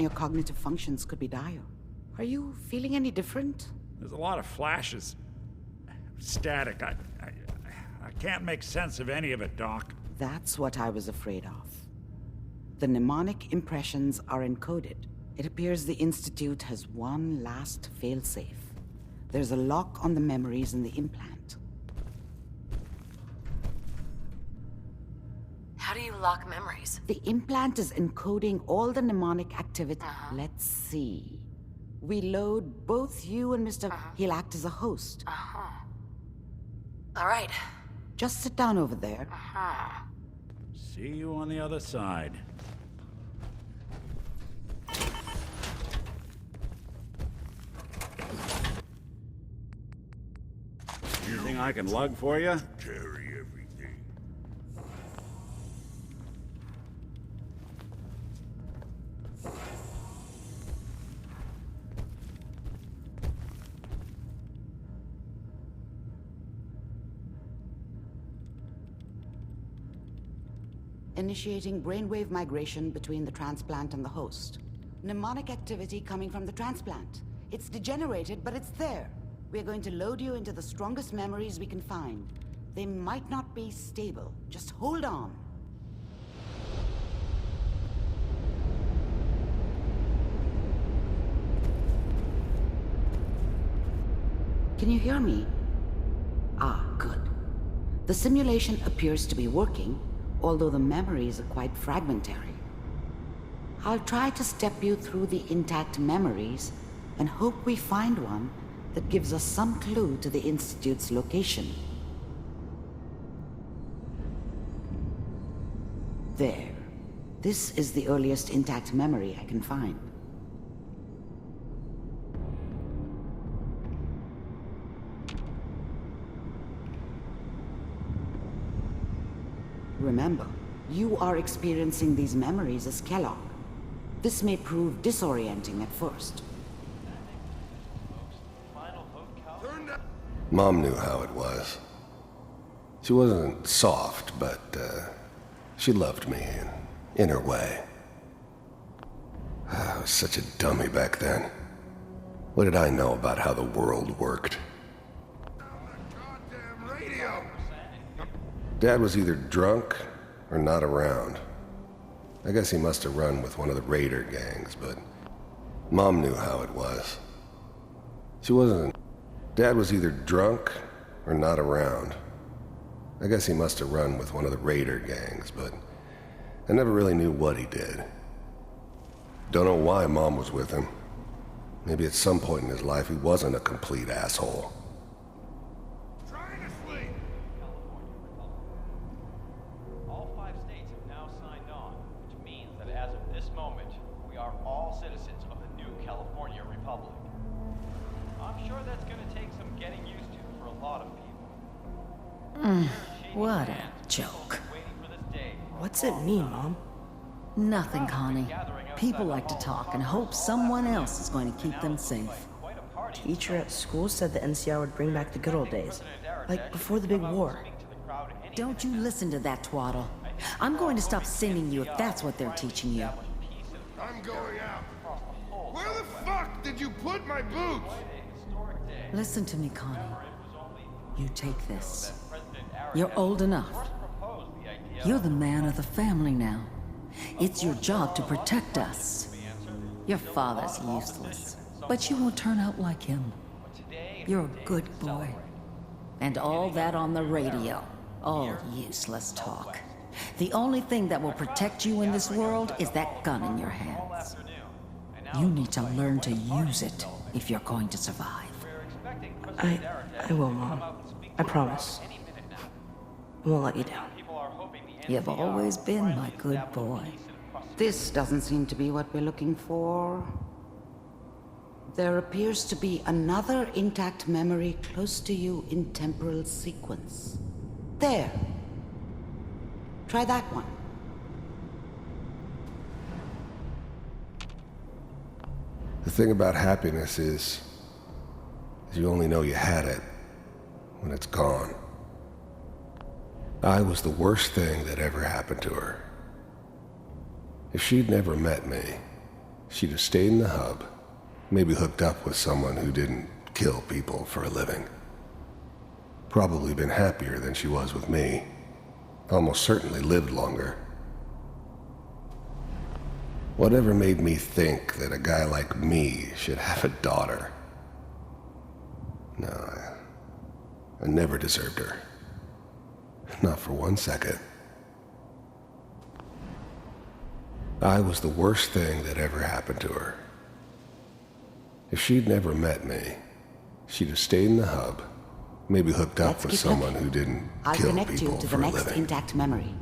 Your cognitive functions could be dire. Are you feeling any different? There's a lot of flashes. Static. I can't make sense of any of it, Doc. That's what I was afraid of. The mnemonic impressions are encoded. It appears the Institute has one last failsafe. There's a lock on the memories in the implant. How do you lock memories? The implant is encoding all the mnemonic activity. Let's see. We load both you and Mr. He'll act as a host. All right. Just sit down over there. See you on the other side. Anything I can lug for you? Carry everything. Initiating brainwave migration between the transplant and the host. Mnemonic activity coming from the transplant. It's degenerated, but it's there. We're going to load you into the strongest memories we can find. They might not be stable. Just hold on. Can you hear me? Ah, good. The simulation appears to be working, although the memories are quite fragmentary. I'll try to step you through the intact memories and hope we find one that gives us some clue to the Institute's location. There. This is the earliest intact memory I can find. Remember, you are experiencing these memories as Kellogg. This may prove disorienting at first. Mom knew how it was. She wasn't soft, but she loved me in her way. I was such a dummy back then. What did I know about how the world worked? Dad was either drunk or not around. I guess he must have run with one of the raider gangs, but Mom knew how it was. She wasn't... Dad was either drunk or not around. I guess he must have run with one of the raider gangs, but I never really knew what he did. Don't know why Mom was with him. Maybe at some point in his life he wasn't a complete asshole. Trying to sleep. All 5 states have now signed on, which means that as of this moment, we are all citizens of the new California Republic. I'm sure that's going to take some getting used to for a lot of people. What a joke. What's it mean, Mom? Nothing, Connie. People like to talk and hope someone else is going to keep them safe. Teacher at school said the NCR would bring back the good old days, like before the big war. Don't you listen to that twaddle. I'm going to stop singing you if that's what they're teaching you. I'm going out. Where the fuck did you put my boots? Listen to me, Connie. You take this. You're old enough. You're the man of the family now. It's your job to protect us. Your father's useless, but you won't turn out like him. You're a good boy. And all that on the radio, all useless talk. The only thing that will protect you in this world is that gun in your hands. You need to learn to use it if you're going to survive. I will, Mom. I promise. I won't let you down. You've always been my good boy. This doesn't seem to be what we're looking for. There appears to be another intact memory close to you in temporal sequence. There. Try that one. The thing about happiness is you only know you had it when it's gone. I was the worst thing that ever happened to her. If she'd never met me, she'd have stayed in the hub, maybe hooked up with someone who didn't kill people for a living. Probably been happier than she was with me. Almost certainly lived longer. Whatever made me think that a guy like me should have a daughter? No, I never deserved her. Not for 1 second. I was the worst thing that ever happened to her. If she'd never met me, she'd have stayed in the hub, maybe hooked up Let's with keep someone looking. who didn't I'll kill connect you people to the for a next living. intact memory.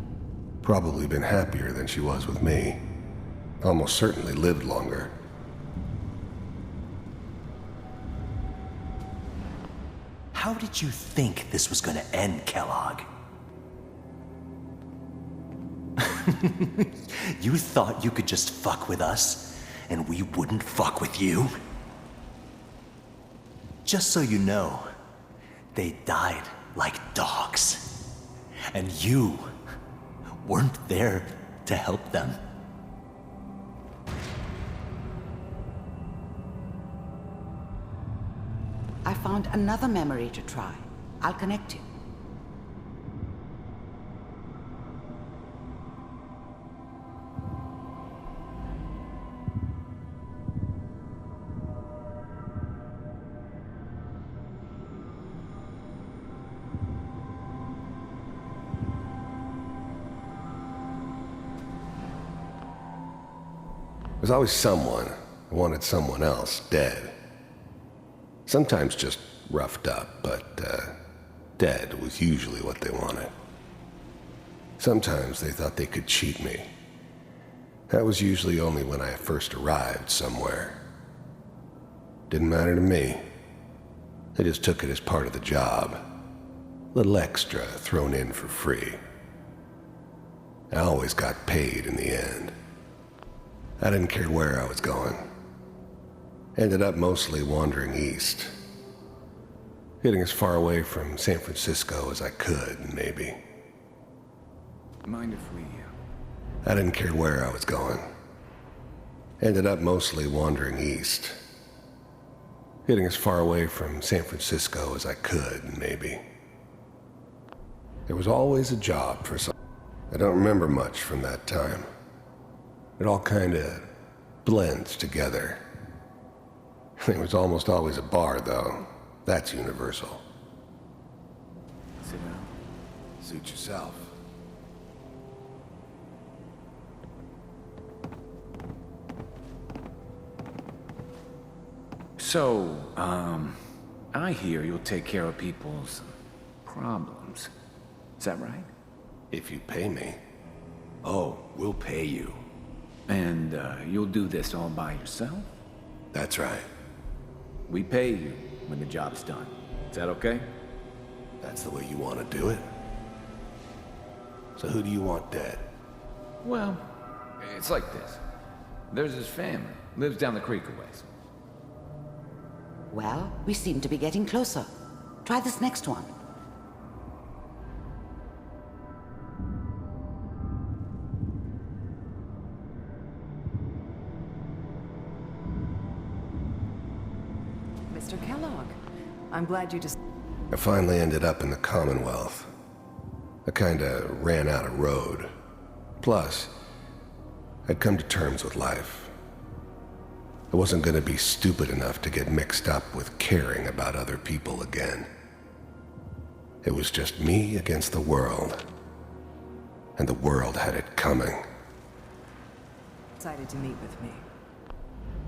Probably been happier than she was with me. Almost certainly lived longer. How did you think this was gonna end, Kellogg? You thought you could just fuck with us, and we wouldn't fuck with you? Just so you know, they died like dogs. And you weren't there to help them. I found another memory to try. I'll connect you. There's always someone who wanted someone else dead. Sometimes just roughed up, but dead was usually what they wanted. Sometimes they thought they could cheat me. That was usually only when I first arrived somewhere. Didn't matter to me. I just took it as part of the job. A little extra thrown in for free. I always got paid in the end. I didn't care where I was going. Ended up mostly wandering east. Getting as far away from San Francisco as I could, maybe. Mind if we... I didn't care where I was going. Ended up mostly wandering east. Getting as far away from San Francisco as I could, maybe. There was always a job for some... I don't remember much from that time. It all kinda blends together. There was almost always a bar, though. That's universal. Sit down. Suit yourself. So, I hear you'll take care of people's problems. Is that right? If you pay me. Oh, we'll pay you. And, you'll do this all by yourself? That's right. We pay you when the job's done. Is that okay? That's the way you want to do it. So who do you want dead? Well, it's like this. There's his family. Lives down the creek a ways. Well, we seem to be getting closer. Try this next one. Mr. Kellogg, I'm glad you just... I finally ended up in the Commonwealth. I kinda ran out of road. Plus, I'd come to terms with life. I wasn't gonna be stupid enough to get mixed up with caring about other people again. It was just me against the world. And the world had it coming. Excited to meet with me.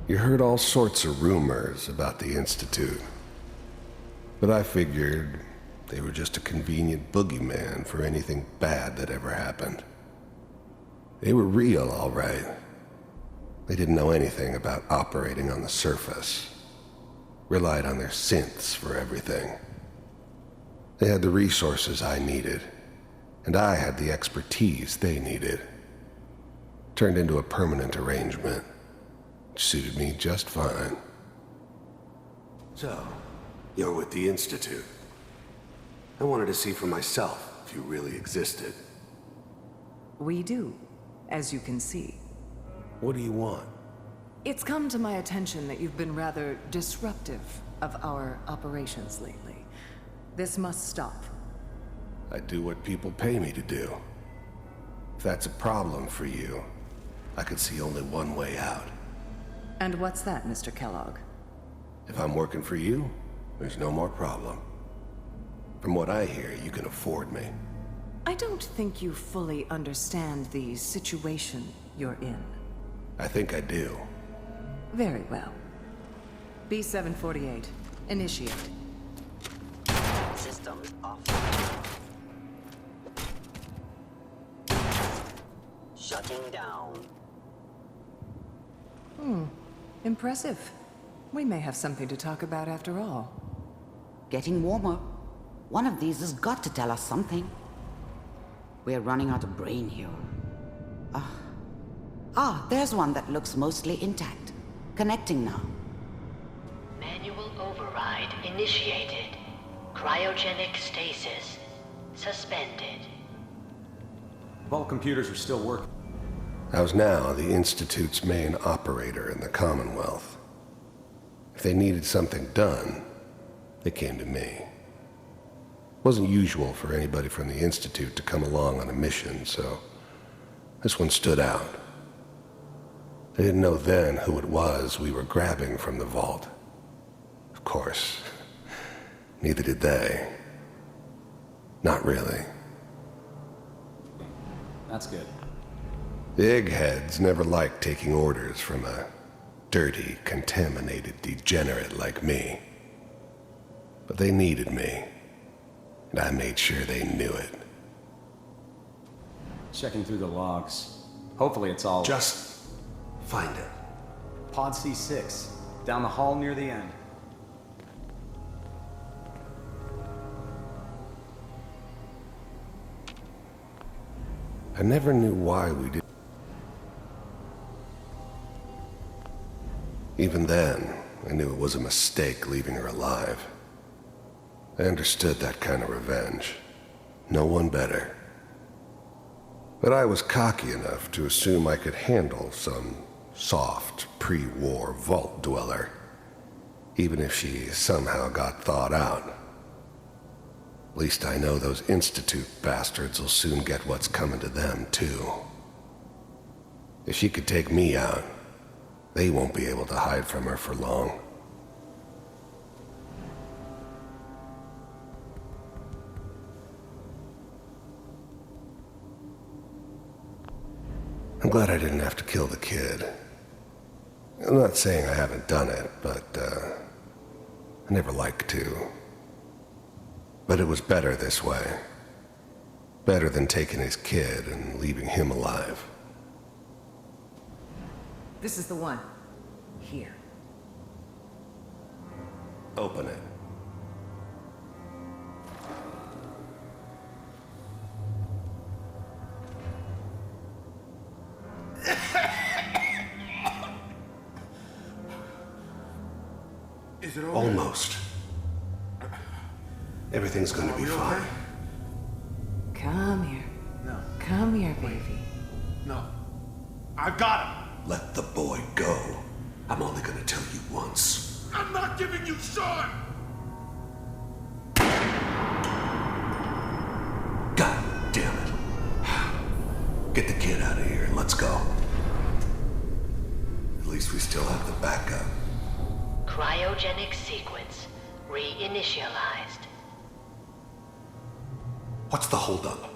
You heard all sorts of rumors about the Institute. But I figured they were just a convenient boogeyman for anything bad that ever happened. They were real, all right. They didn't know anything about operating on the surface. Relied on their synths for everything. They had the resources I needed, and I had the expertise they needed. Turned into a permanent arrangement, which suited me just fine. So, you're with the Institute. I wanted to see for myself if you really existed. We do, as you can see. What do you want? It's come to my attention that you've been rather disruptive of our operations lately. This must stop. I do what people pay me to do. If that's a problem for you, I could see only one way out. And what's that, Mr. Kellogg? If I'm working for you, there's no more problem. From what I hear, you can afford me. I don't think you fully understand the situation you're in. I think I do. Very well. B-748, initiate. System off. Shutting down. Impressive. We may have something to talk about after all. Getting warmer. One of these has got to tell us something. We're running out of brain here. There's one that looks mostly intact. Connecting now. Manual override initiated. Cryogenic stasis suspended. Vault computers are still working. I was now the Institute's main operator in the Commonwealth. If they needed something done, they came to me. It wasn't usual for anybody from the Institute to come along on a mission, so this one stood out. I didn't know then who it was we were grabbing from the vault. Of course, neither did they. Not really. That's good. The eggheads never liked taking orders from a dirty, contaminated degenerate like me. But they needed me, and I made sure they knew it. Checking through the logs. Hopefully it's all... Just find it. Pod C6, down the hall near the end. I never knew why we did. Even then, I knew it was a mistake leaving her alive. I understood that kind of revenge. No one better. But I was cocky enough to assume I could handle some soft, pre-war vault dweller, even if she somehow got thawed out. At least I know those Institute bastards will soon get what's coming to them, too. If she could take me out, they won't be able to hide from her for long. I'm glad I didn't have to kill the kid. I'm not saying I haven't done it, but, I never liked to. But it was better this way. Better than taking his kid and leaving him alive. This is the one. Here. Open it. Is it over? Almost. Everything's gonna be fine. Come here. No. Come here, baby. No. I've got him. Let the boy go. I'm only gonna tell you once. I'm not giving you Sean! God damn it. Get the kid out of here and let's go. At least we still have the backup. Cryogenic sequence reinitialized. What's the holdup?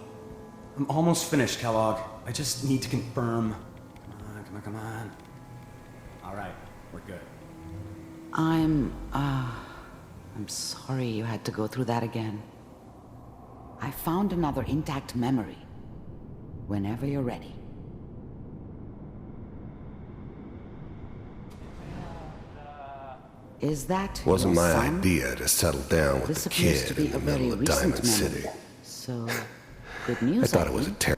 I'm almost finished, Kellogg. I just need to confirm. Come on. All right, we're good. I'm sorry you had to go through that again. I found another intact memory. Whenever you're ready. Is that Wasn't your my son? idea to settle down with This the appears kid to be in the a very middle of recent Diamond memory. City. So, good I news. thought it was a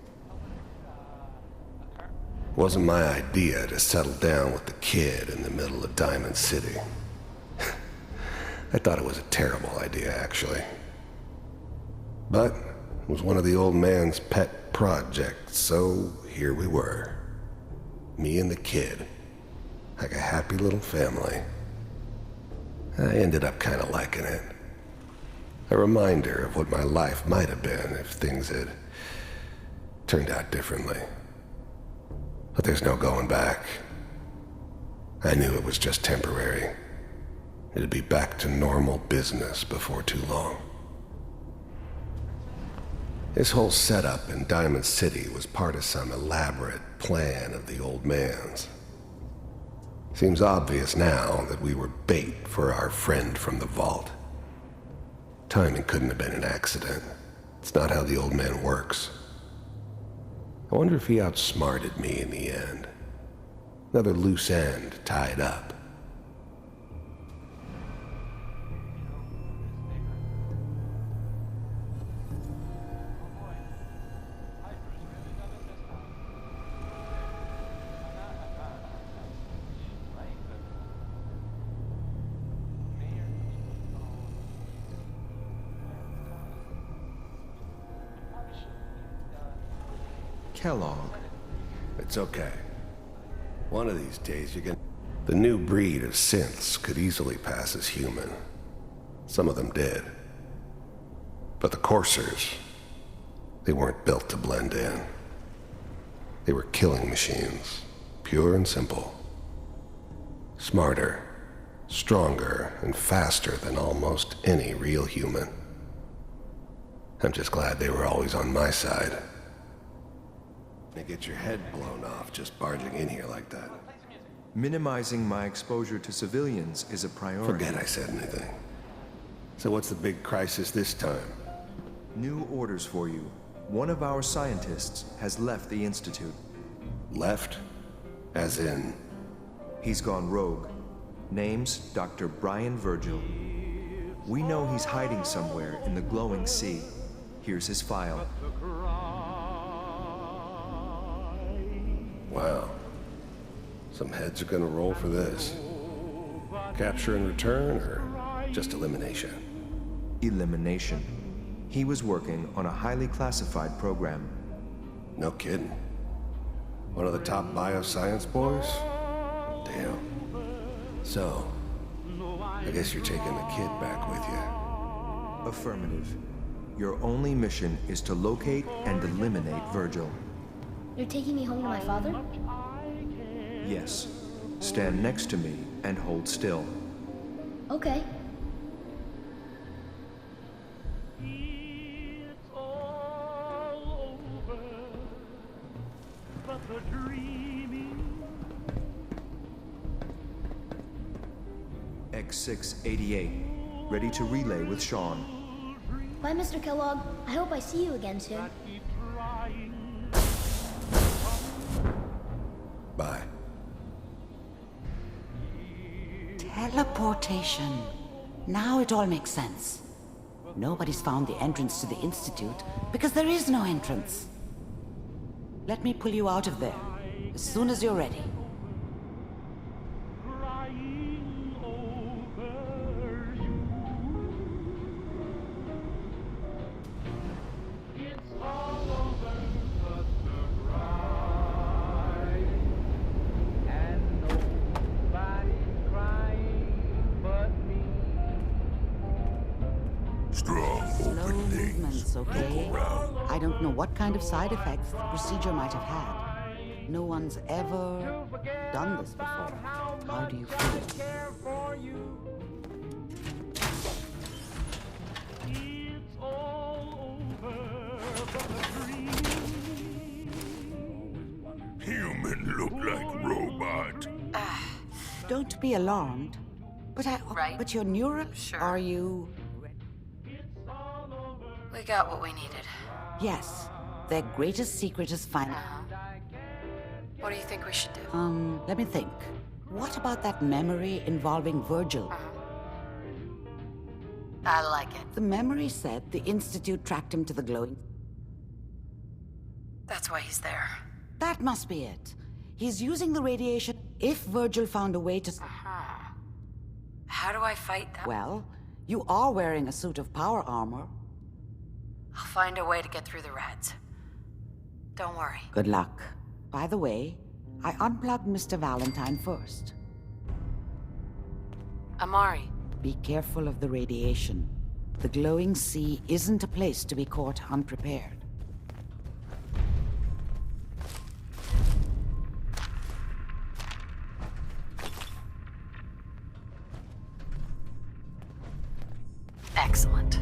Wasn't my idea to settle down with the kid in the middle of Diamond City. I thought it was a terrible idea, actually. But it was one of the old man's pet projects, so here we were. Me and the kid. like a happy little family. I ended up kind of liking it. A reminder of what my life might have been if things had turned out differently. But there's no going back. I knew it was just temporary. It'd be back to normal business before too long. This whole setup in Diamond City was part of some elaborate plan of the old man's. Seems obvious now that we were bait for our friend from the vault. Timing couldn't have been an accident. It's not how the old man works. I wonder if he outsmarted me in the end. Another loose end tied up. Kellogg. It's okay. One of these days you can... The new breed of synths could easily pass as human. Some of them did. But the coursers, they weren't built to blend in. They were killing machines, pure and simple. Smarter, stronger, and faster than almost any real human. I'm just glad they were always on my side. You get your head blown off just barging in here like that. Minimizing my exposure to civilians is a priority. Forget I said anything. So what's the big crisis this time? New orders for you. One of our scientists has left the Institute. Left? As in? He's gone rogue. Name's Dr. Brian Virgil. We know he's hiding somewhere in the glowing sea. Here's his file. Wow. Some heads are gonna roll for this. Capture and return, or just elimination? Elimination. He was working on a highly classified program. No kidding. One of the top bioscience boys? Damn. So, I guess you're taking the kid back with you. Affirmative. Your only mission is to locate and eliminate Virgil. You're taking me home to my father? Yes. Stand next to me and hold still. Okay. X688. Ready to relay with Sean. Bye, Mr. Kellogg. I hope I see you again soon. Bye. Teleportation. Now it all makes sense. Nobody's found the entrance to the Institute because there is no entrance. Let me pull you out of there as soon as you're ready. Okay? I don't know what kind of side effects the procedure might have had. No one's ever done this before. How do you feel? Human look like robot. Don't be alarmed. But But you're neural? Sure. Are you? We got what we needed. Yes. Their greatest secret is finding. What do you think we should do? Let me think. What about that memory involving Virgil? I like it. The memory said the Institute tracked him to the glowing. That's why he's there. That must be it. He's using the radiation if Virgil found a way to... How do I fight that? Well, you are wearing a suit of power armor. I'll find a way to get through the rats. Don't worry. Good luck. By the way, I unplugged Mr. Valentine first. Amari. Be careful of the radiation. The glowing sea isn't a place to be caught unprepared. Excellent.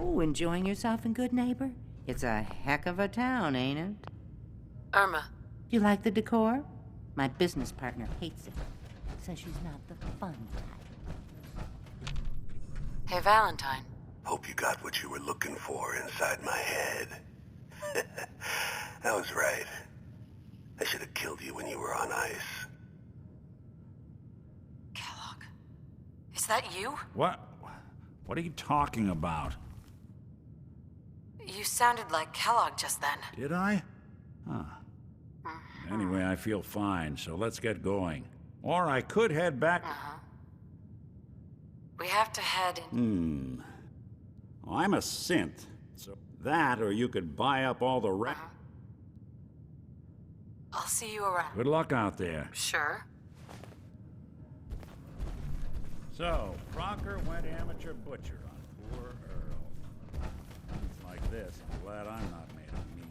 Oh, enjoying yourself in Good Neighbor? It's a heck of a town, ain't it? Irma. You like the decor? My business partner hates it. Says she's not the fun type. Hey, Valentine. Hope you got what you were looking for inside my head. I was right. I should have killed you when you were on ice. Kellogg. Is that you? What? What are you talking about? You sounded like Kellogg just then. Did I? Huh. Anyway, I feel fine, so let's get going. Or I could head back... We have to head in... Well, I'm a synth. So that, or you could buy up all the I'll see you around. Good luck out there. Sure. So, Crocker went amateur butcher on poor Earl. It's like this. I'm glad I'm not made of meat.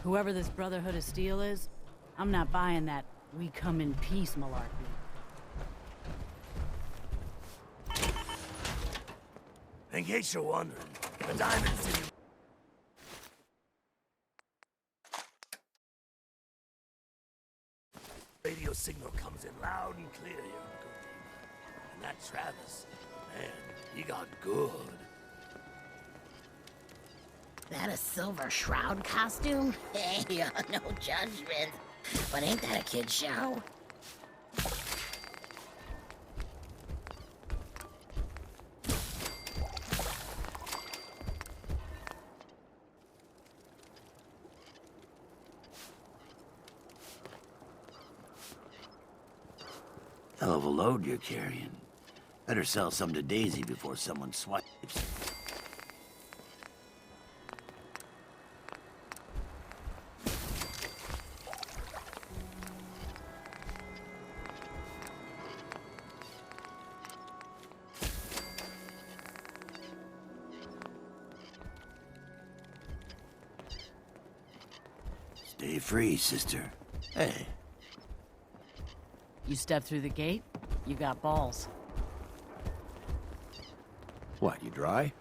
Whoever this Brotherhood of Steel is, I'm not buying that we come in peace malarkey. In case you're wondering, the Diamond City... radio signal comes in loud and clear here in Good Neighbor. And that Travis, man, he got good. That a Silver Shroud costume? Hey, no judgment. But ain't that a kid's show? Hell of a load you're carrying. Better sell some to Daisy before someone swipes. Stay free, sister. Hey. You step through the gate, you got balls. What, you dry?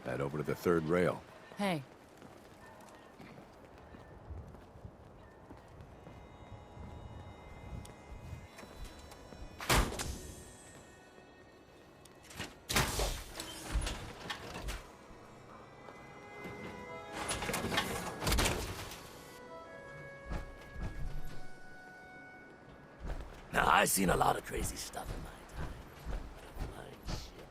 Head over to the third rail. Hey. Now, I've seen a lot of crazy stuff in my time. But a flying ship,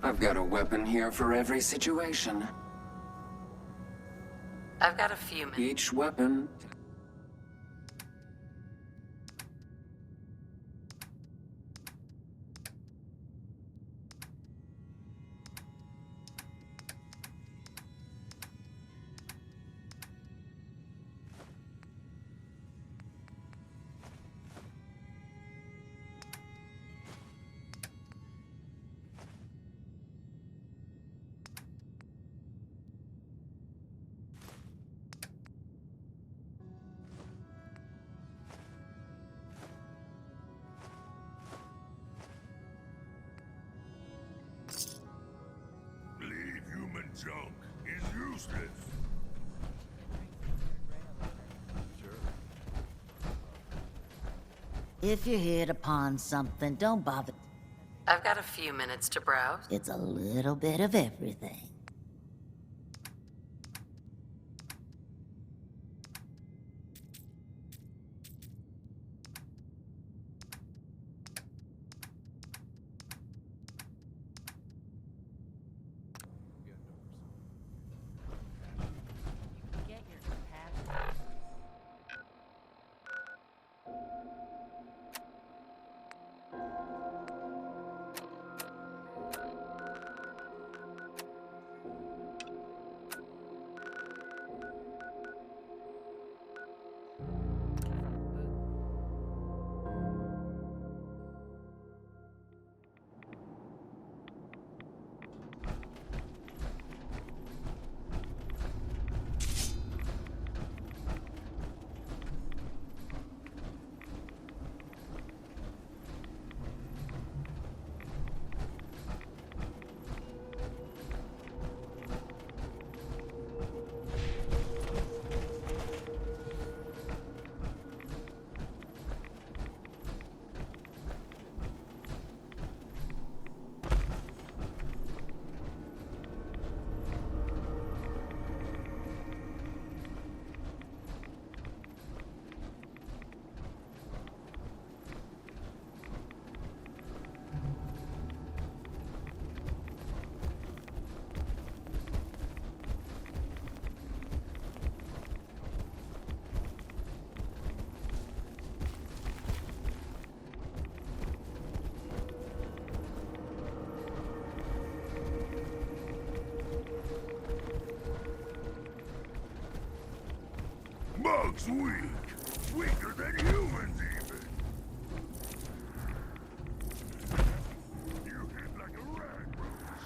I've got a weapon here for every situation. I've got a few minutes. Each weapon... useless. If you hit upon something, don't bother. I've got a few minutes to browse. It's a little bit of everything. Bugs weak. Weaker than humans, even. You hit like a rag rose.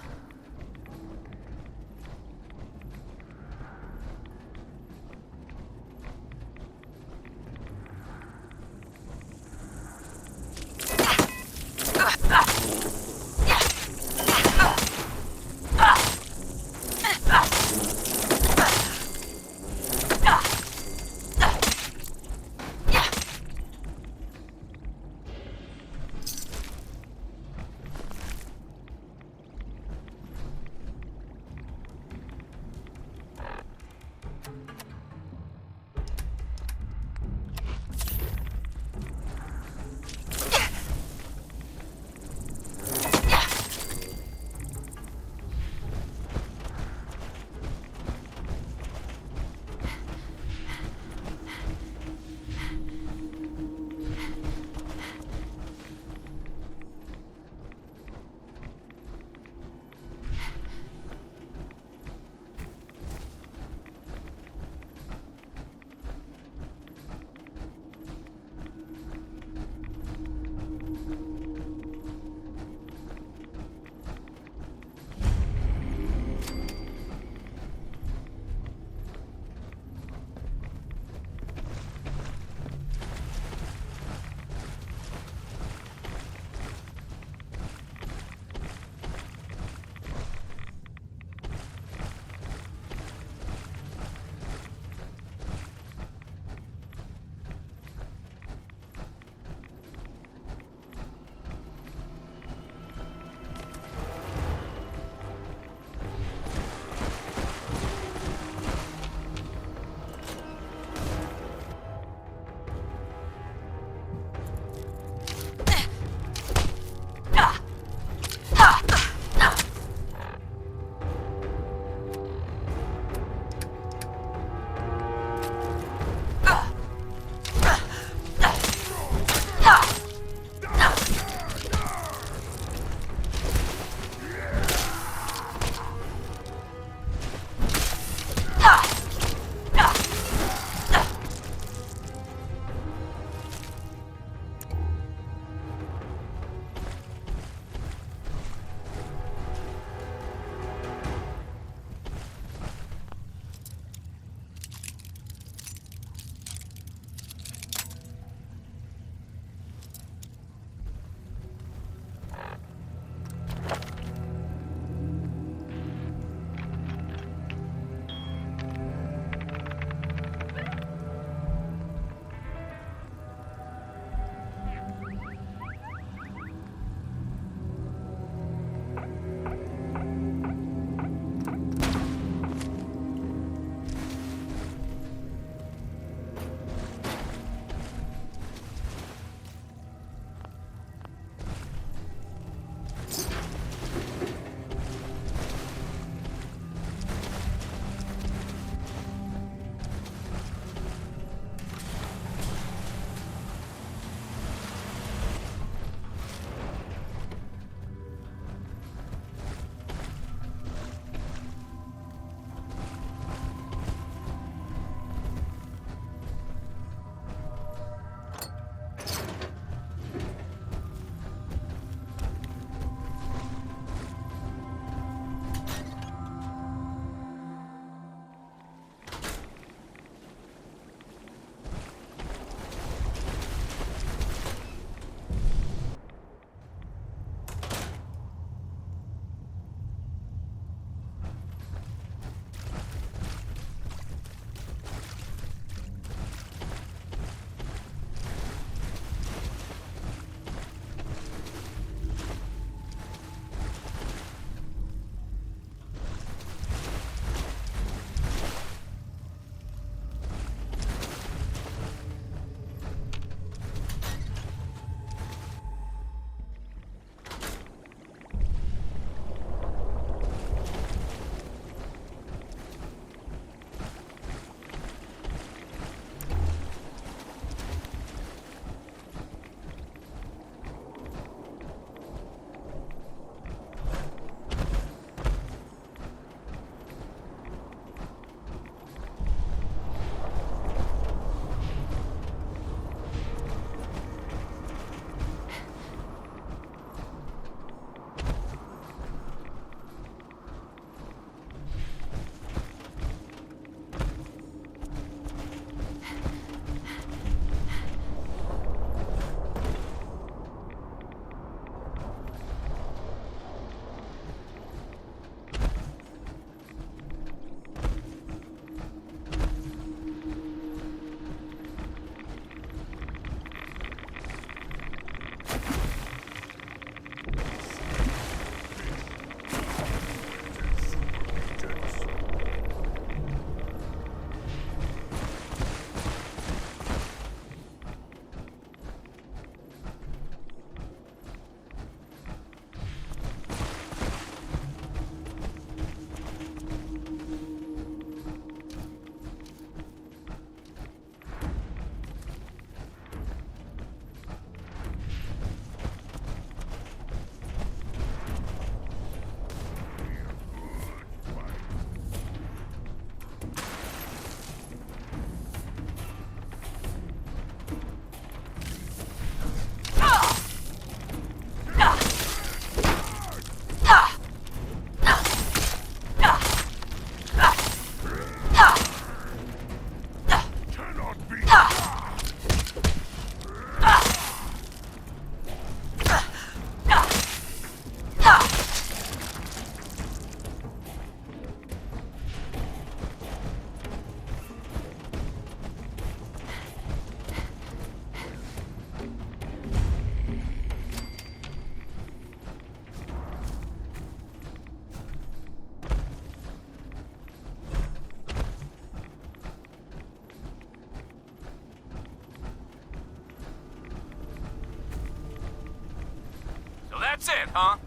That's it, huh?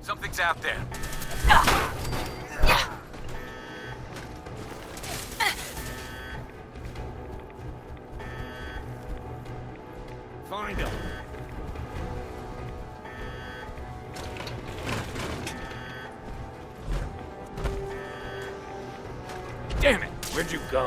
Something's out there. Find him. Damn it! Where'd you go?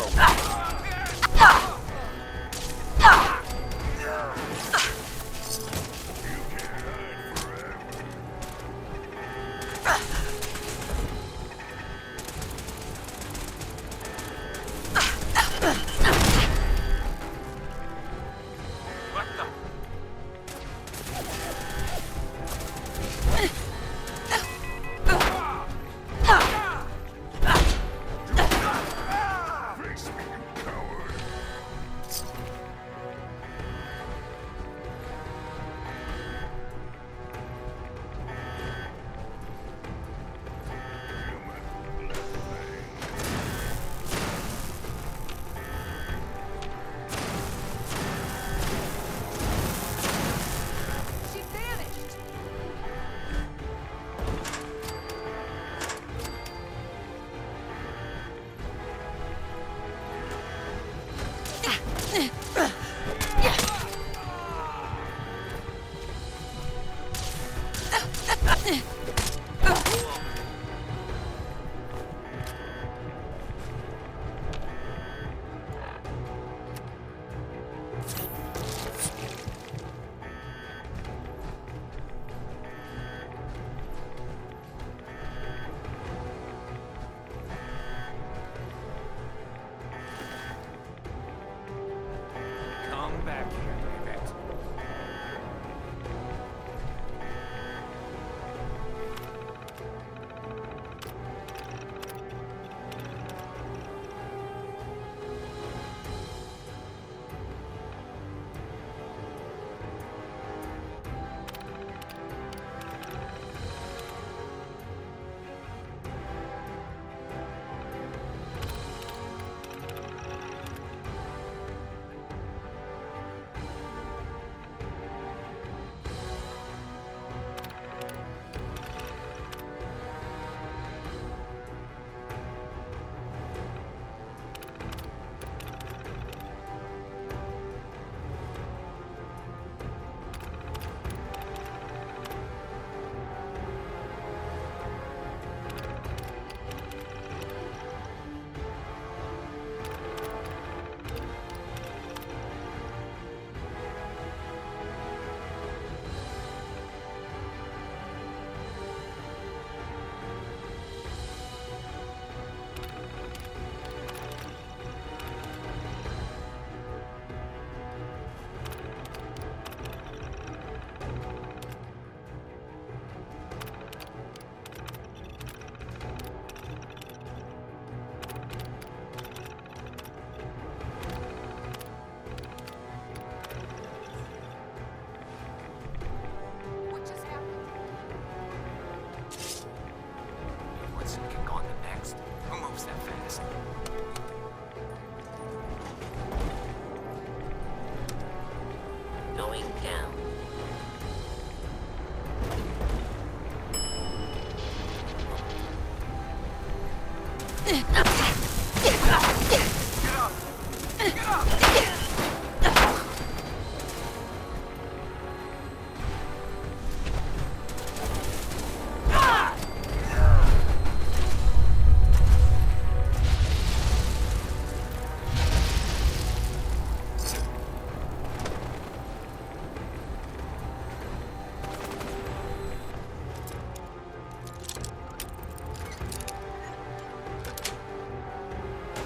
Come back here, David.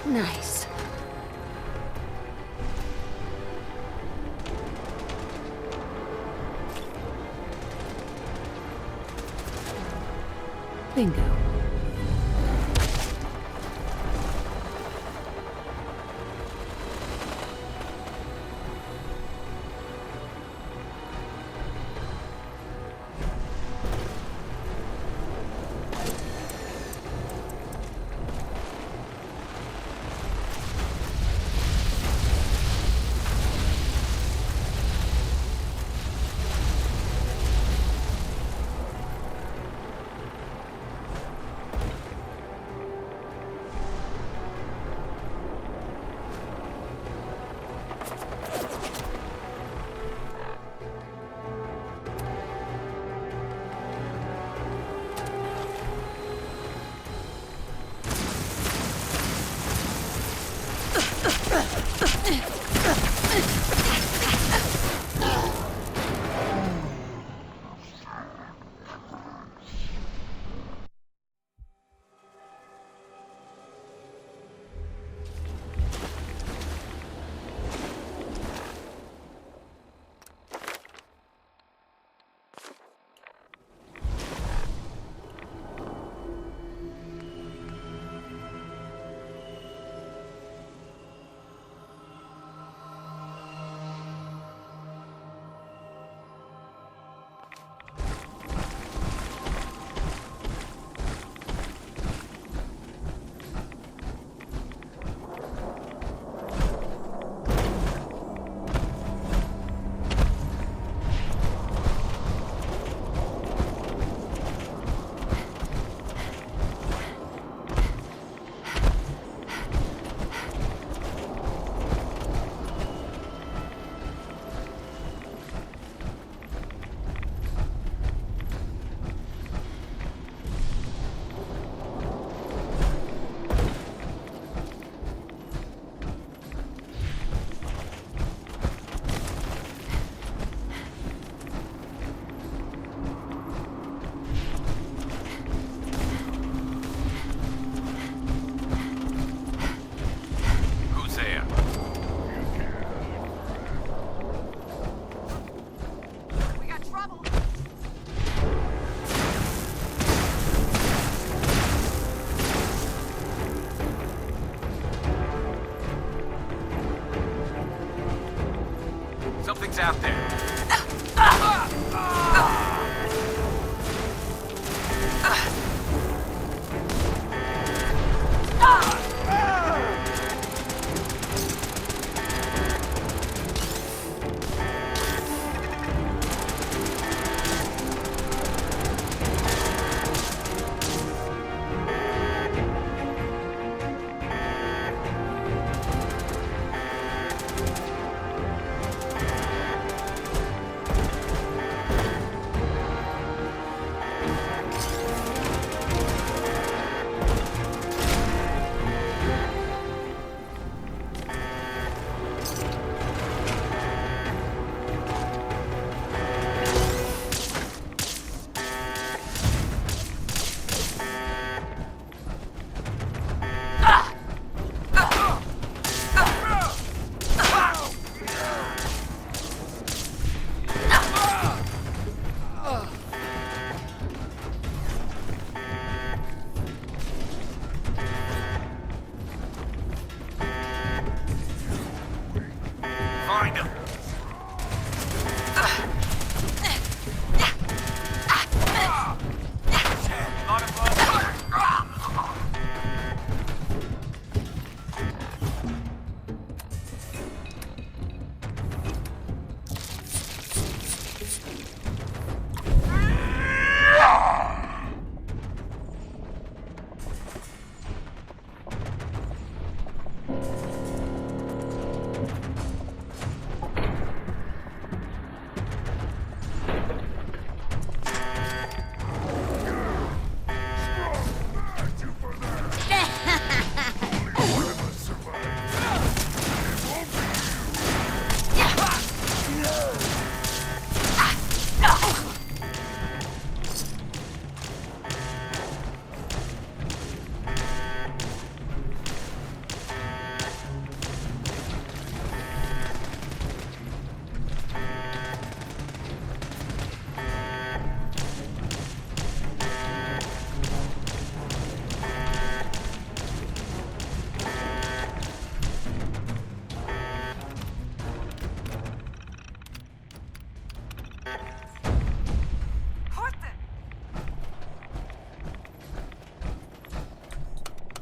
Nice. Bingo. It's out there. Find him.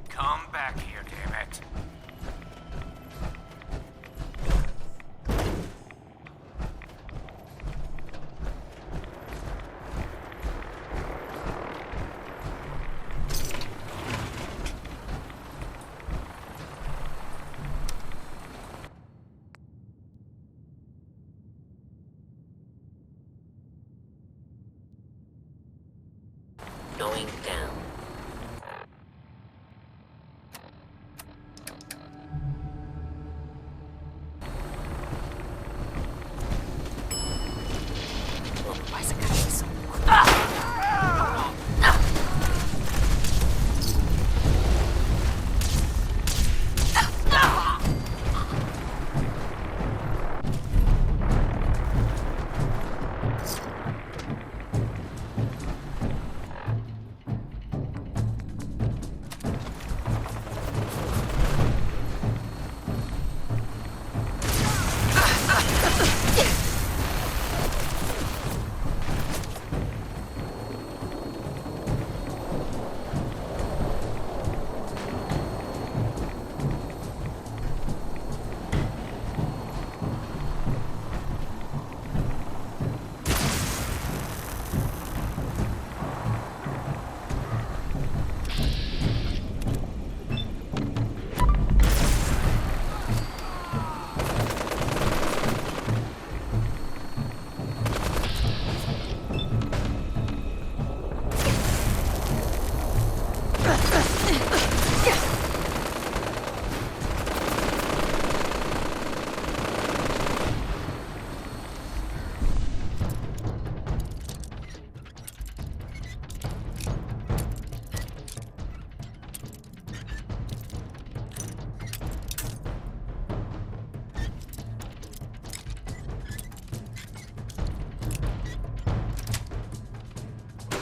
Come back here, damn it. Going down. Why is it gonna be so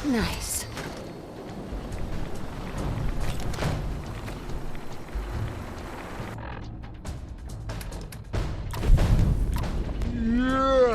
nice? Yeah!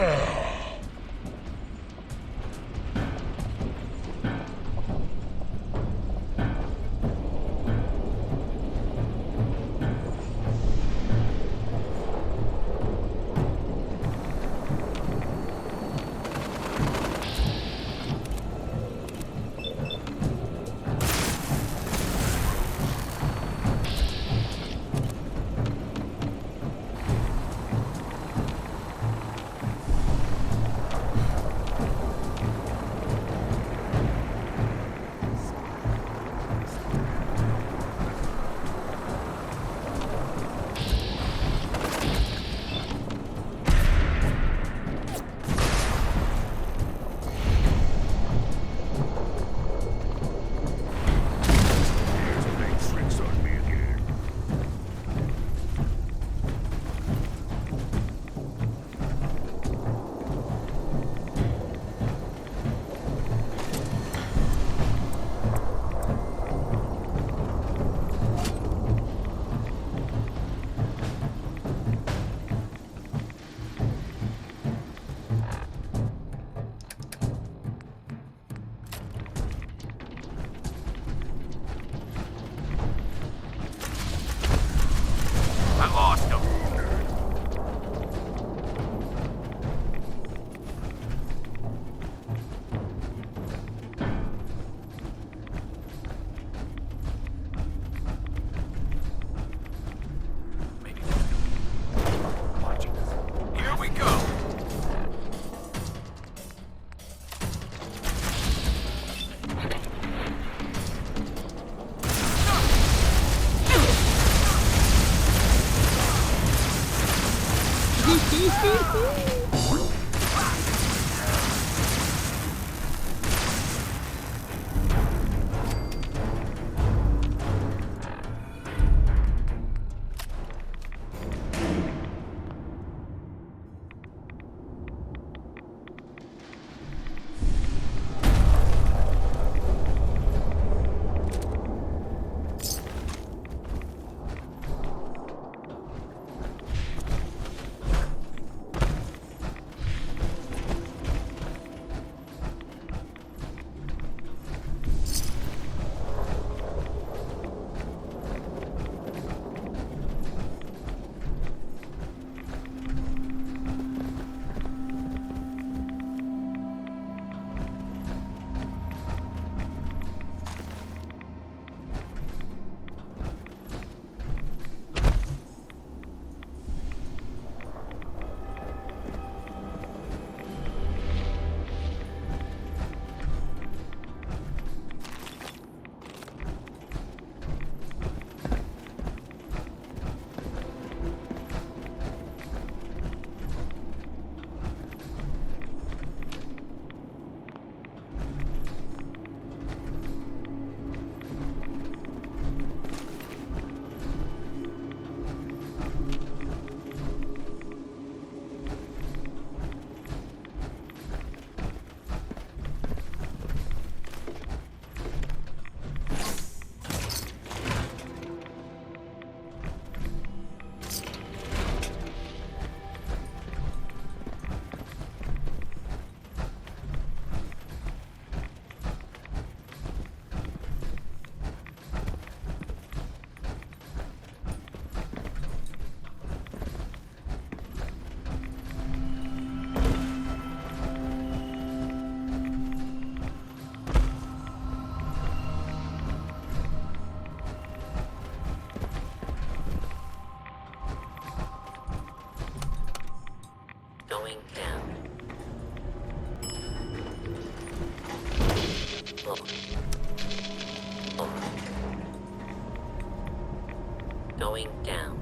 going down.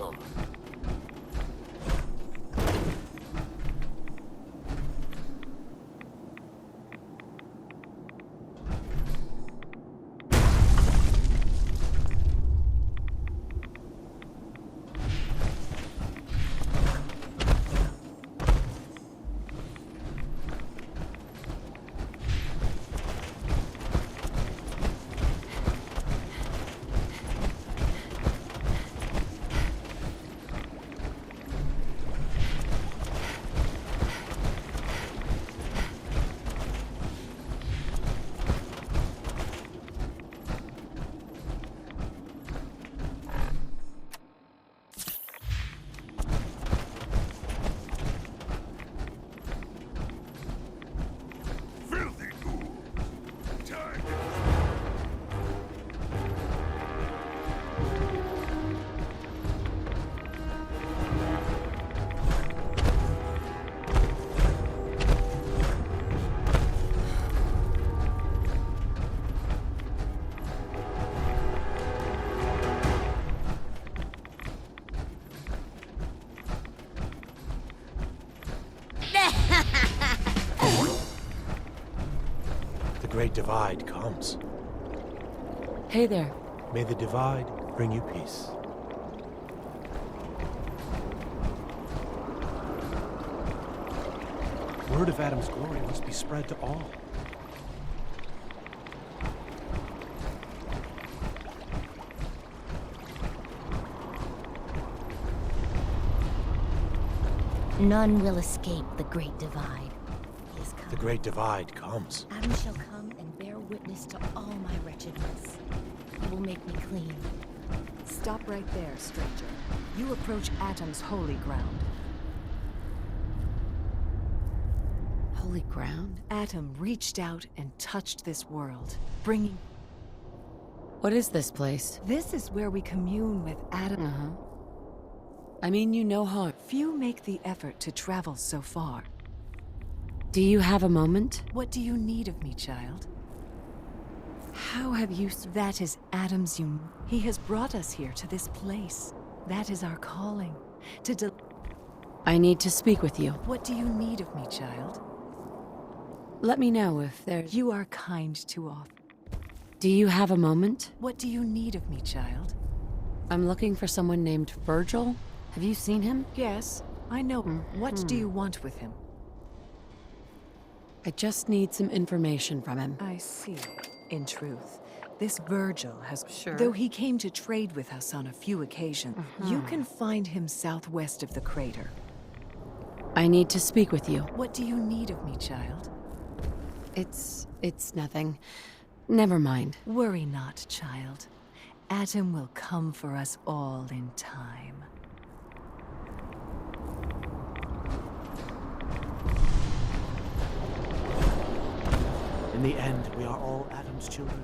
Oh. The Great Divide comes. Hey there. May the Divide bring you peace. Word of Adam's glory must be spread to all. None will escape the Great Divide. He is coming. The Great Divide comes. Adam shall come and bear witness to all my wretchedness. He will make me clean. Stop right there, stranger. You approach Atom's holy ground. Holy ground? Atom reached out and touched this world, bringing... What is this place? This is where we commune with Adam. I mean, you know harm. Few make the effort to travel so far. Do you have a moment? What do you need of me, child? How have you... That is Adam's He has brought us here to this place. That is our calling. I need to speak with you. What do you need of me, child? Let me know if there's... You are kind to offer. Do you have a moment? What do you need of me, child? I'm looking for someone named Virgil. Have you seen him? Yes, I know. What do you want with him? I just need some information from him. I see. In truth, this Virgil has... Sure. Though he came to trade with us on a few occasions, you can find him southwest of the crater. I need to speak with you. What do you need of me, child? It's nothing. Never mind. Worry not, child. Atom will come for us all in time. In the end, we are all Adam's children.